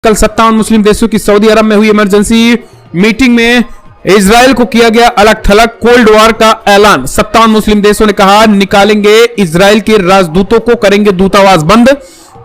कल 57 मुस्लिम देशों की सऊदी अरब में हुई इमरजेंसी मीटिंग में इजराइल को किया गया अलग थलग कोल्ड वॉर का ऐलान। 57 मुस्लिम देशों ने कहा निकालेंगे इजराइल के राजदूतों को, करेंगे दूतावास बंद,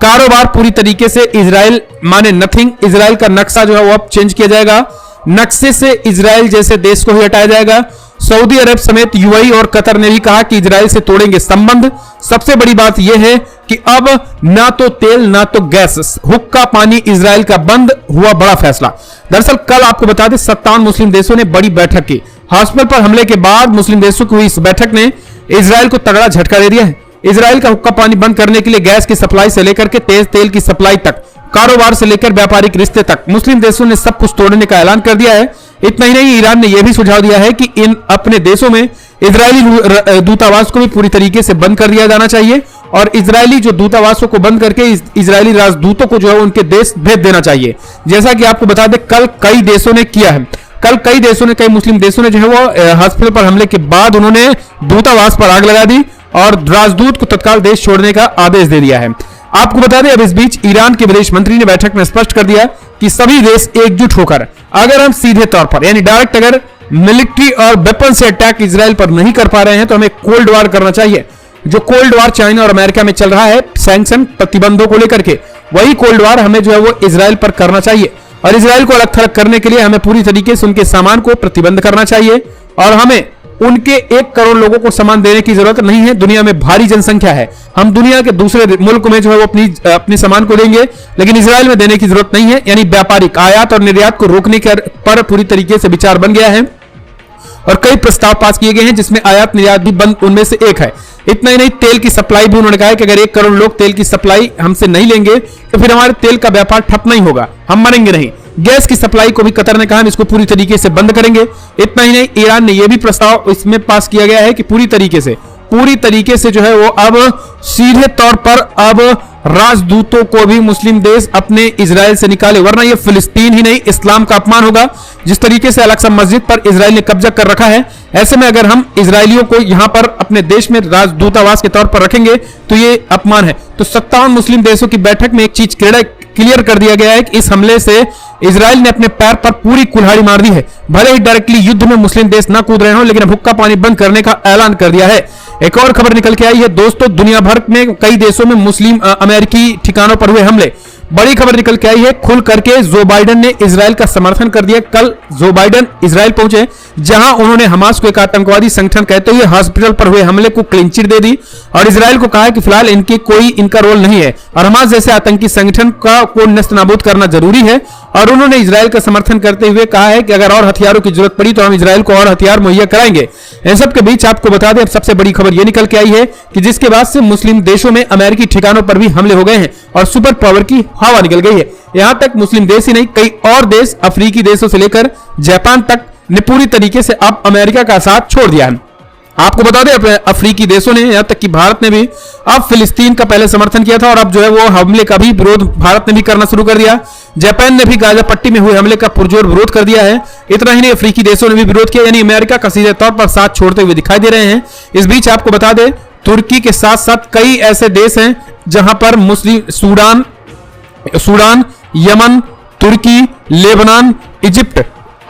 कारोबार पूरी तरीके से इजराइल माने नथिंग। इजराइल का नक्शा जो है वो अब चेंज किया जाएगा, नक्शे से इजराइल जैसे देश को ही हटाया जाएगा। सऊदी अरब समेत यूएई और कतर ने भी कहा कि इजराइल से तोड़ेंगे संबंध। सबसे बड़ी बात यह है कि अब ना तो तेल ना तो गैस, हुक्का पानी इजराइल का बंद हुआ, बड़ा फैसला। दरअसल कल आपको बता दें 57 मुस्लिम देशों ने बड़ी बैठक की। हॉस्पिटल पर हमले के बाद मुस्लिम देशों की हुई इस बैठक ने इजराइल को तगड़ा झटका दे दिया है। इजराइल का हुक्का पानी बंद करने के लिए गैस की सप्लाई से लेकर के तेज तेल की सप्लाई तक, कारोबार से लेकर व्यापारिक रिश्ते तक, मुस्लिम देशों ने सब कुछ तोड़ने का ऐलान कर दिया है। इतना ही नहीं, ईरान ने यह भी सुझाव दिया है कि इन अपने देशों में इजरायली दूतावास को भी पूरी तरीके से बंद कर दिया जाना चाहिए और इजरायली जो दूतावासों को बंद करके इजरायली राजदूतों को जो है उनके देश भेज देना चाहिए। जैसा कि आपको बता दें कल कई देशों ने किया है। कल कई मुस्लिम देशों ने जो है वो हॉस्पिटल पर हमले के बाद उन्होंने दूतावास पर आग लगा दी और राजदूत को तत्काल देश छोड़ने का आदेश दे दिया है। आपको बता दें अब इस बीच ईरान के विदेश मंत्री ने बैठक में स्पष्ट कर दिया कि सभी देश एकजुट होकर अगर हम सीधे तौर पर यानी डायरेक्ट अगर मिलिट्री और वेपन से अटैक इजराइल पर नहीं कर पा रहे हैं तो हमें कोल्ड वॉर करना चाहिए। जो कोल्ड वॉर चाइना और अमेरिका में चल रहा है सैंक्शन प्रतिबंधों को लेकर के, वही कोल्ड वॉर हमें जो है वो इजराइल पर करना चाहिए और इजराइल को अलग थलग करने के लिए हमें पूरी तरीके से उनके सामान को प्रतिबंध करना चाहिए और हमें उनके 1 करोड़ लोगों को सामान देने की जरूरत नहीं है। दुनिया में भारी जनसंख्या है, हम दुनिया के दूसरे मुल्क में जो है वो अपनी सामान को देंगे, लेकिन इजराइल में देने की जरूरत नहीं है। यानी व्यापारिक आयात और निर्यात को रोकने पर पूरी तरीके से विचार बन गया है और कई प्रस्ताव पास किए गए हैं जिसमें आयात निर्यात भी बंद उनमें से एक है। इतना ही नहीं, तेल की सप्लाई भी उन्होंने कहा है कि अगर 1 करोड़ लोग तेल की सप्लाई हमसे नहीं लेंगे तो फिर हमारे तेल का व्यापार ठप नहीं होगा, हम मरेंगे नहीं। गैस की सप्लाई को भी कतर ने कहा हम इसको पूरी तरीके से बंद करेंगे। इतना ही नहीं, ईरान ने यह भी प्रस्ताव इसमें पास किया गया है कि पूरी तरीके से जो है वो अब सीधे तौर पर अब राजदूतों को भी मुस्लिम देश अपने इजराइल से निकाले, वरना ये फिलिस्तीन ही नहीं इस्लाम का अपमान होगा। जिस तरीके से अल-अक्सा मस्जिद पर इजराइल ने कब्जा कर रखा है, ऐसे में अगर हम इजरायलियों को यहां पर अपने देश में राजदूतावास के तौर पर रखेंगे तो ये अपमान है। तो 57 मुस्लिम देशों की बैठक में एक चीज क्लियर कर दिया गया है कि इस हमले से इजराइल ने अपने पैर पर पूरी कुल्हाड़ी मार दी है। भले ही डायरेक्टली युद्ध में मुस्लिम देश ना कूद रहे हो, लेकिन अब हुक्का पानी बंद करने का ऐलान कर दिया है। एक और खबर निकल के आई है दोस्तों, दुनिया भर में कई देशों में मुस्लिम अमेरिकी ठिकानों पर हुए हमले। बड़ी खबर निकल के आई है, खुल करके जो बाइडेन ने इजराइल का समर्थन कर दिया। कल जो बाइडेन इजराइल पहुंचे, जहां उन्होंने हमास को एक आतंकवादी संगठन कहते हुए हॉस्पिटल पर हुए हमले को क्लीन चिट दे दी और इजराइल को कहा कि फिलहाल इनका रोल नहीं है और हमास जैसे आतंकी संगठन को नस्तनाबूद करना जरूरी है। और उन्होंने इजराइल का समर्थन करते हुए कहा है कि अगर और हथियारों की जरूरत पड़ी तो हम इजराइल को और हथियार मुहैया कराएंगे। इन सब के बीच आपको बता दें अब सबसे बड़ी खबर यह निकल के आई है कि जिसके बाद से मुस्लिम देशों में अमेरिकी ठिकानों पर भी हमले हो गए हैं और सुपर पावर की हवा निकल गई है। यहां तक मुस्लिम देश ही नहीं, कई और देश अफ्रीकी देशों से लेकर जापान तक ने पूरी तरीके से अब अमेरिका का साथ छोड़ दिया है। आपको बता दें अफ्रीकी देशों ने, यहां तक कि भारत ने भी अब फिलिस्तीन का पहले समर्थन किया था और अब जो है वो हमले का भी विरोध भारत ने भी करना शुरू कर दिया। जापान ने भी गाजा पट्टी में हुए हमले का पुरजोर विरोध कर दिया है। इतना ही नहीं, अफ्रीकी देशों ने भी विरोध किया, यानी अमेरिका का सीधे तौर पर साथ छोड़ते हुए दिखाई दे रहे हैं। इस बीच आपको बता दें तुर्की के साथ साथ कई ऐसे देश हैं जहां पर मुस्लिम सूडान, यमन, तुर्की, लेबनान, इजिप्ट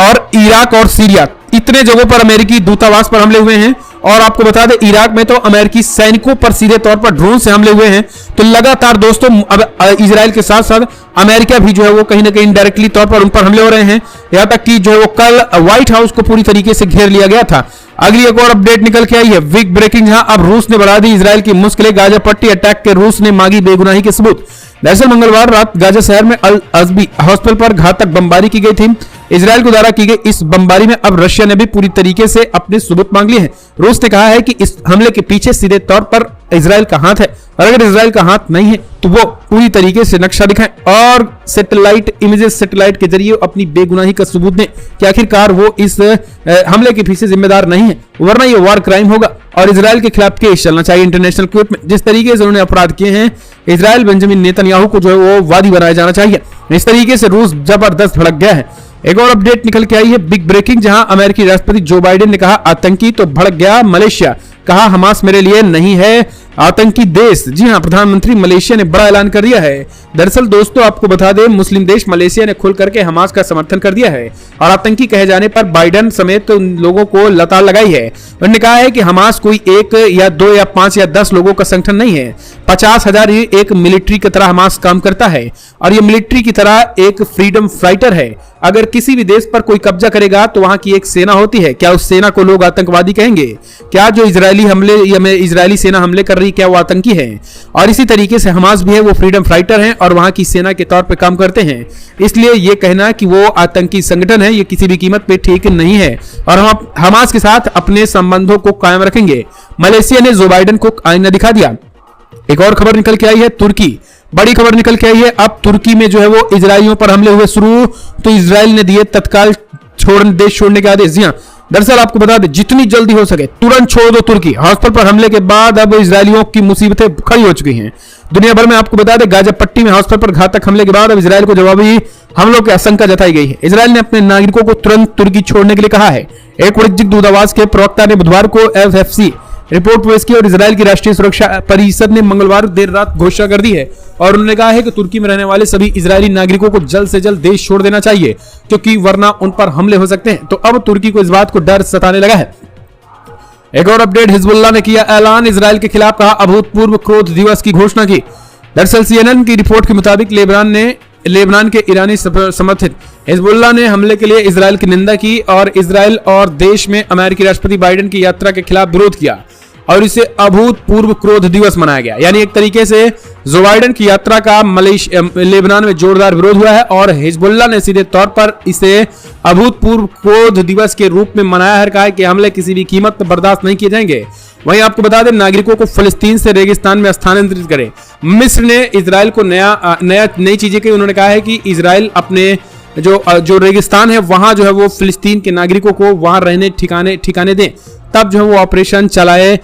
और इराक और सीरिया, इतने जगहों पर अमेरिकी दूतावास पर हमले हुए हैं। और आपको बता दें इराक में तो अमेरिकी सैनिकों पर सीधे तौर पर ड्रोन से हमले हुए हैं। तो लगातार दोस्तों अब इजराइल के साथ साथ अमेरिका भी जो है वो कहीं ना कहीं इनडायरेक्टली तौर पर उन पर हमले हो रहे हैं। यहां तक कि जो है वो कल व्हाइट हाउस को पूरी तरीके से घेर लिया गया था। अगली एक और अपडेट निकल के आई है, बिग ब्रेकिंग, जहां अब रूस ने बढ़ा दी इजराइल की मुश्किलें। गाजा पट्टी अटैक के रूस ने मांगी बेगुनाही के सबूत। दरअसल मंगलवार रात गाजा शहर में अल अज़बी हॉस्पिटल पर घातक बमबारी की गई थी। इजराइल को द्वारा की गई इस बमबारी में अब रशिया ने भी पूरी तरीके से अपने सबूत मांग लिए हैं। रूस ने कहा है कि इस हमले के पीछे सीधे तौर पर इजराइल का हाथ है और अगर इजराइल का हाथ नहीं है तो वो पूरी तरीके से नक्शा दिखाएं और सैटेलाइट इमेजेस सैटेलाइट के जरिए अपनी बेगुनाही का सबूत दें कि आखिरकार वो इस हमले के पीछे जिम्मेदार नहीं है, वरना ये वार क्राइम होगा और इजराइल के खिलाफ केस चलना चाहिए इंटरनेशनल कोर्ट में। जिस तरीके से उन्होंने अपराध किए हैं, इजराइल बेंजामिन नेतन्याहू को जो है वो वादी बनाया जाना चाहिए। इस तरीके से रूस जबरदस्त भड़क गया है। एक और अपडेट निकल के आई है, बिग ब्रेकिंग, जहां अमेरिकी राष्ट्रपति जो बाइडेन ने कहा आतंकी तो भड़क गया मलेशिया, कहा हमास मेरे लिए नहीं है आतंकी देश। जी हां, प्रधानमंत्री मलेशिया ने बड़ा ऐलान कर दिया है। दरअसल दोस्तों आपको बता दें, मुस्लिम देश मलेशिया ने खुल करके हमास का समर्थन कर दिया है और आतंकी कहे जाने पर बाइडेन समेत उन लोगों को लताड़ लगाई है। उन्होंने कहा है कि हमास कोई 1 या 2 या 5 या 10 लोगों का संगठन नहीं है। 50,000 एक मिलिट्री की तरह हमास काम करता है और ये मिलिट्री की तरह एक फ्रीडम फाइटर है। अगर किसी भी देश पर कोई कब्जा करेगा तो वहां की एक सेना होती है। क्या उस सेना को लोग आतंकवादी कहेंगे? क्या जो इजरायली सेना हमले कर रही, क्या वो आतंकी है? और इसी तरीके से हमास भी है, वो फ्रीडम फाइटर हैं और वहां की सेना के तौर पे काम करते हैं। इसलिए ये कहना कि वो आतंकी संगठन है, ये किसी भी कीमत पे ठीक नहीं है और हम हमास के साथ अपने संबंधों को कायम रखेंगे। मलेशिया ने जो बाइडेन को आईना दिखा दिया। एक और खबर निकल के आई है, तुर्की। बड़ी खबर निकल के आई है, अब तुर्की में जो है वो इजरायलियों पर हमले हुए शुरू, तो इजराइल ने दिए तत्काल देश छोड़ने के आदेश। जी हां, दरअसल आपको बता दें, जितनी जल्दी हो सके तुरंत छोड़ दो तुर्की। हॉस्पिटल पर हमले के बाद अब इजरायलियों की मुसीबतें खड़ी हो चुकी हैं। दुनिया भर में आपको बता दें, गाजा पट्टी में हॉस्पिटल पर घातक हमले के बाद अब इजरायल को जवाबी हमलों की आशंका जताई गई है। इजरायल ने अपने नागरिकों को तुरंत तुर्की छोड़ने के लिए कहा है। एक वाणिज्यिक दूतावास के प्रवक्ता ने बुधवार को एफएफसी रिपोर्ट पेश की और इजरायल की राष्ट्रीय सुरक्षा परिषद ने मंगलवार देर रात घोषणा कर दी है और उन्होंने कहा है कि तुर्की में रहने वाले सभी इजरायली नागरिकों को जल्द से जल्द देश छोड़ देना चाहिए, क्योंकि वरना उन पर हमले हो सकते हैं। तो अब तुर्की को इस बात को डर सताने लगा है। एक और अपडेट, हिजबुल्लाह ने किया ऐलान, इजरायल के खिलाफ कहा अभूतपूर्व क्रोध दिवस की घोषणा की। दरअसल सीएनएन की रिपोर्ट के मुताबिक लेबनान के ईरानी समर्थित हिजबुल्लाह ने हमले के लिए इजरायल की निंदा की और इजरायल और देश में अमेरिकी राष्ट्रपति बाइडेन की यात्रा के खिलाफ विरोध किया और इसे अभूतपूर्व क्रोध दिवस मनाया गया। यानी एक तरीके से जो बाइडेन की यात्रा का लेबनान में जोरदार विरोध हुआ है और हिजबुल्लाह ने सीधे तौर पर इसे अभूतपूर्व क्रोध दिवस के रूप में मनाया है। कहा है कि हमले किसी भी कीमत पर बर्दाश्त नहीं किए जाएंगे। वहीं आपको बता दें, नागरिकों को फलस्तीन से रेगिस्तान में स्थानांतरित करें। मिस्र ने इजरायल को नई चीजें कही। उन्होंने कहा है कि इजरायल अपने जो रेगिस्तान है वहां जो है वो फिलिस्तीन के नागरिकों को वहां रहने ठिकाने दें, तब जो है वो ऑपरेशन चलाए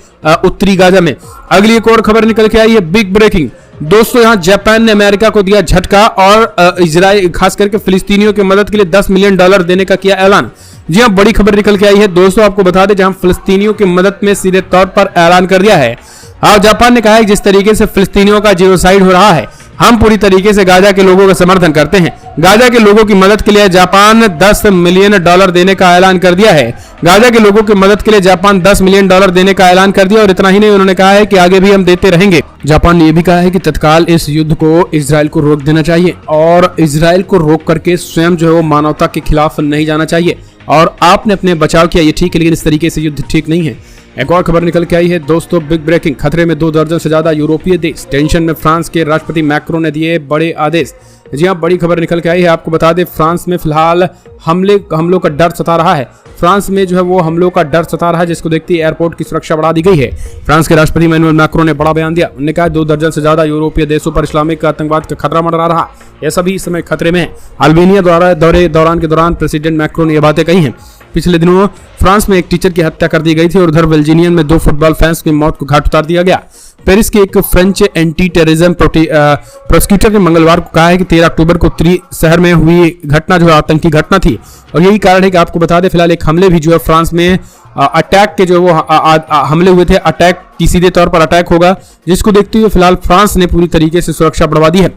उत्तरी गाजा में। अगली एक और खबर निकल के आई है, बिग ब्रेकिंग। दोस्तों यहां जापान ने अमेरिका को दिया झटका और इजरायल खास करके फिलिस्तीनियों की मदद के लिए $10 मिलियन देने का किया ऐलान। जी हां, बड़ी खबर निकल के आई है दोस्तों, आपको बता दें, जहां फिलिस्तीनियों की मदद में सीधे तौर पर ऐलान कर दिया है। जापान ने कहा है जिस तरीके से फिलिस्तीनियों का जीनोसाइड हो रहा है, हम पूरी तरीके से गाजा के लोगों का समर्थन करते हैं। गाजा के लोगों की मदद के लिए जापान $10 मिलियन देने का ऐलान कर दिया है। गाजा के लोगों की मदद के लिए जापान $10 मिलियन देने का ऐलान कर दिया और इतना ही नहीं, उन्होंने कहा है कि आगे भी हम देते रहेंगे। जापान ने यह भी कहा है कि तत्काल इस युद्ध को इजरायल को रोक देना चाहिए और इजरायल को रोक करके स्वयं जो है वो मानवता के खिलाफ नहीं जाना चाहिए और आपने अपने बचाव किया ये ठीक है, लेकिन इस तरीके से युद्ध ठीक नहीं है। एक और खबर निकल के आई है दोस्तों, बिग ब्रेकिंग। खतरे में 2 दर्जन से ज्यादा यूरोपीय देश, टेंशन में फ्रांस के राष्ट्रपति मैक्रो ने दिए बड़े आदेश। जी हां, बड़ी खबर निकल के आई है। आपको बता दें, फ्रांस में फिलहाल हमलों का डर सता रहा है। फ्रांस में जो है वो हमलों का डर सता रहा है, जिसको देखते ही एयरपोर्ट की सुरक्षा बढ़ा दी गई है। फ्रांस के राष्ट्रपति इमैनुअल मैक्रो ने बड़ा बयान दिया। उन्होंने कहा 2 दर्जन से ज्यादा यूरोपीय देशों पर इस्लामिक आतंकवाद का खतरा मंडरा रहा, यह सभी इस समय खतरे में है। अल्बानिया दौरान के दौरान प्रेसिडेंट मैक्रो ने यह बातें कही हैं। पिछले दिनों फ्रांस में एक टीचर की हत्या कर दी गई थी और उधर बेल्जियम में 2 फुटबॉल फैंस की मौत को घाट उतार दिया गया। पेरिस के एक फ्रेंच एंटी टेररिज्म प्रोसिक्यूटर ने मंगलवार को कहा है कि 13 अक्टूबर को उत्तरी शहर में हुई घटना जो आतंकी घटना थी और यही कारण है कि आपको बता दें, फिलहाल एक हमले भी जो है फ्रांस में अटैक के जो वो हमले हुए थे, अटैक की सीधे तौर पर अटैक होगा, जिसको देखते हुए फिलहाल फ्रांस ने पूरी तरीके से सुरक्षा बढ़वा दी है।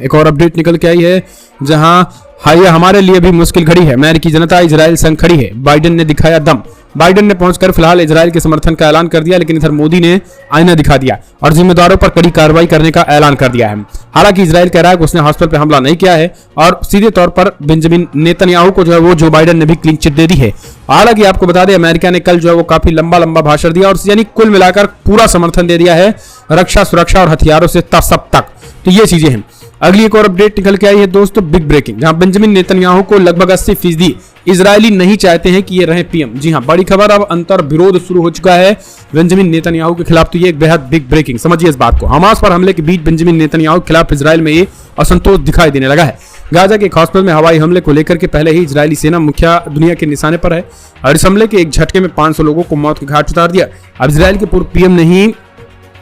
एक और अपडेट निकल के आई है, जहां यह हमारे लिए भी मुश्किल घड़ी है, अमेरिकी जनता इजरायल संग खड़ी है, बाइडेन ने दिखाया दम। बाइडेन ने पहुंचकर फिलहाल इजरायल के समर्थन का ऐलान कर दिया, लेकिन इधर मोदी ने आईना दिखा दिया और जिम्मेदारों पर कड़ी कार्रवाई करने का ऐलान कर दिया है। हालांकि इजरायल कह रहा है कि उसने हॉस्पिटल पर हमला नहीं किया है और सीधे तौर पर बेंजामिन नेतन्याहू को जो है वो जो बाइडेन ने भी क्लीन चिट दे दी है। हालांकि आपको बता दें, अमेरिका ने कल जो है वो काफी लंबा भाषण दिया और यानी कुल मिलाकर पूरा समर्थन दे दिया है रक्षा, सुरक्षा और हथियारों से सब तक। तो ये चीजें हैं। अगली एक और अपडेट निकल के आई है दोस्तों, बिग ब्रेकिंग, जहां बेंजामिन नेतन्याहू को लगभग 80% इजरायली नहीं चाहते हैं कि ये रहे पीएम। जी हां, बड़ी खबर, अब अंतर विरोध शुरू हो चुका है बेंजामिन नेतन्याहू के खिलाफ। तो ये एक बेहद बिग ब्रेकिंग, समझिए इस बात को। हमास पर हमले के बीच बेंजामिन नेतन्याहू के खिलाफ इजरायल में ये असंतोष दिखाई देने लगा है। गाजा के एक हॉस्पिटल में हवाई हमले को लेकर के पहले ही इजरायली सेना मुख्य दुनिया के निशाने पर है और इस हमले के एक झटके में 500 लोगों को मौत के घाट उतार दिया। अब इजरायल के पूर्व पीएम ने ही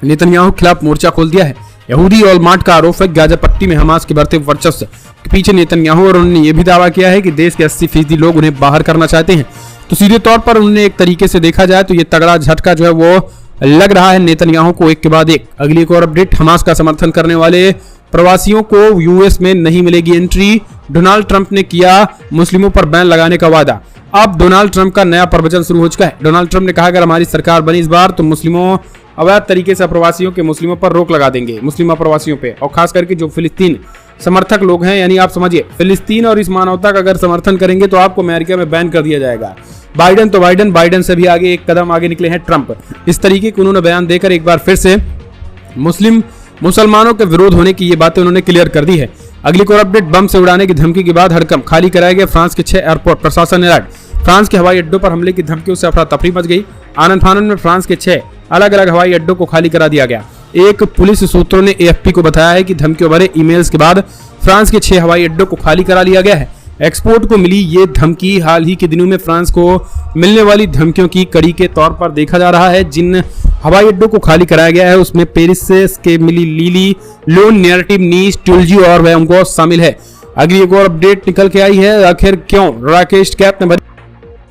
नेतन्याहू के खिलाफ मोर्चा खोल दिया है। यहूदी और मार्ट का आरोप है गाजा पट्टी में हमास के बढ़ते वर्चस्व के पीछे नेतन्याहू, और उन्होंने यह भी दावा किया है कि देश के 80% लोग उन्हें बाहर करना चाहते हैं। तो सीधे तौर पर उन्होंने एक तरीके से देखा जाए तो ये तगड़ा झटका जो है वो लग रहा है नेतन्याहू को एक के बाद एक। अगली एक और अपडेट, हमास का समर्थन करने वाले प्रवासियों को यूएस में नहीं मिलेगी एंट्री। डोनाल्ड ट्रंप ने किया मुस्लिमों पर बैन लगाने का वादा। अब डोनाल्ड ट्रंप का नया प्रवचन शुरू हो चुका है। डोनाल्ड ट्रंप ने कहा अगर हमारी सरकार बनी इस बार तो मुस्लिमों अवैध तरीके से अप्रवासियों के मुस्लिमों पर रोक लगा देंगे, मुस्लिम अप्रवासियों पे, और खास करके जो फिलिस्तीन समर्थक लोग हैं, यानी आप समझिए फिलिस्तीन और इस मानवता का अगर समर्थन करेंगे तो आपको अमेरिका में बैन कर दिया जाएगा। बाइडेन से भी आगे एक कदम आगे निकले हैं ट्रंप। इस तरीके के उन्होंने बयान देकर एक बार फिर से मुसलमानों के विरोध होने की ये बातें उन्होंने क्लियर कर दी है। अगली कोर अपडेट, बम से उड़ाने की धमकी के बाद हड़कंप, खाली कराया गया फ्रांस के 6 एयरपोर्ट, प्रशासन अलर्ट। फ्रांस के हवाई अड्डों पर हमले की धमकियों से अफरा तफरी मच गई। आनंद फानन में फ्रांस के 6 अलग अलग हवाई अड्डों को खाली करा दिया गया। एक पुलिस सूत्रों ने एएफपी को बताया है कि धमकियों भरे ईमेल्स के बाद फ्रांस के 6 हवाई अड्डों को खाली करा लिया गया है। एक्सपोर्ट को मिली ये धमकी हाल ही के दिनों में फ्रांस को मिलने वाली धमकियों की कड़ी के तौर पर देखा जा रहा है। जिन हवाई अड्डों को खाली कराया गया है उसमें पेरिस के मिली लीली, लोन, नेरेटिव, नीस, टुलजी और वेमगोस शामिल है। अगली एक और अपडेट निकल के आई है, आखिर क्यों राकेश कैफ ने भरी